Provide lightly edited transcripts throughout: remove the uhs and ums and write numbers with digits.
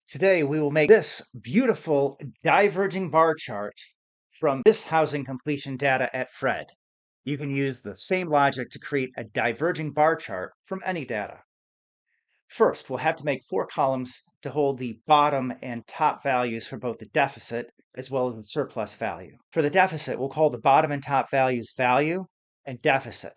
Today, we will make this beautiful diverging bar chart from this housing completion data at Fred. You can use the same logic to create a diverging bar chart from any data. First, we'll have to make 4 columns to hold the bottom and top values for both the deficit as well as the surplus value. For the deficit, we'll call the bottom and top values value and deficit.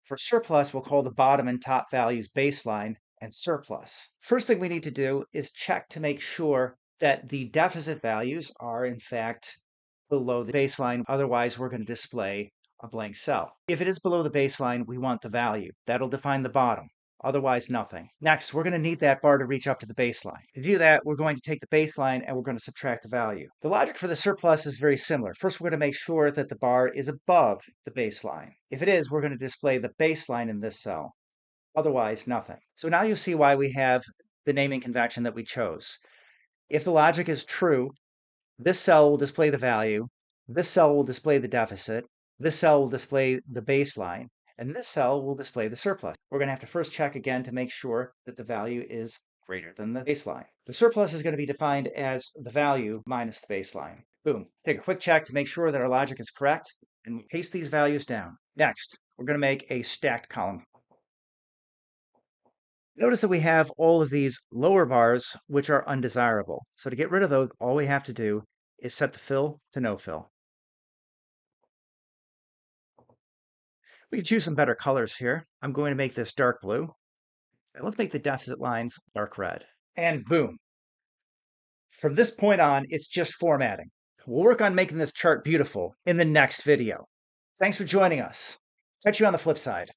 For surplus, we'll call the bottom and top values baseline and surplus. First thing we need to do is check to make sure that the deficit values are in fact below the baseline. Otherwise, we're going to display a blank cell. If it is below the baseline, we want the value. That'll define the bottom. Otherwise, nothing. Next, we're going to need that bar to reach up to the baseline. To do that, we're going to take the baseline and we're going to subtract the value. The logic for the surplus is very similar. First, we're going to make sure that the bar is above the baseline. If it is, we're going to display the baseline in this cell. Otherwise, nothing. So now you see why we have the naming convention that we chose. If the logic is true, this cell will display the value, this cell will display the deficit, this cell will display the baseline, and this cell will display the surplus. We're going to have to first check again to make sure that the value is greater than the baseline. The surplus is going to be defined as the value minus the baseline. Boom. Take a quick check to make sure that our logic is correct, and we paste these values down. Next, we're going to make a stacked column. Notice that we have all of these lower bars, which are undesirable. So to get rid of those, all we have to do is set the fill to no fill. We can choose some better colors here. I'm going to make this dark blue. And let's make the deficit lines dark red. And boom. From this point on, it's just formatting. We'll work on making this chart beautiful in the next video. Thanks for joining us. Catch you on the flip side.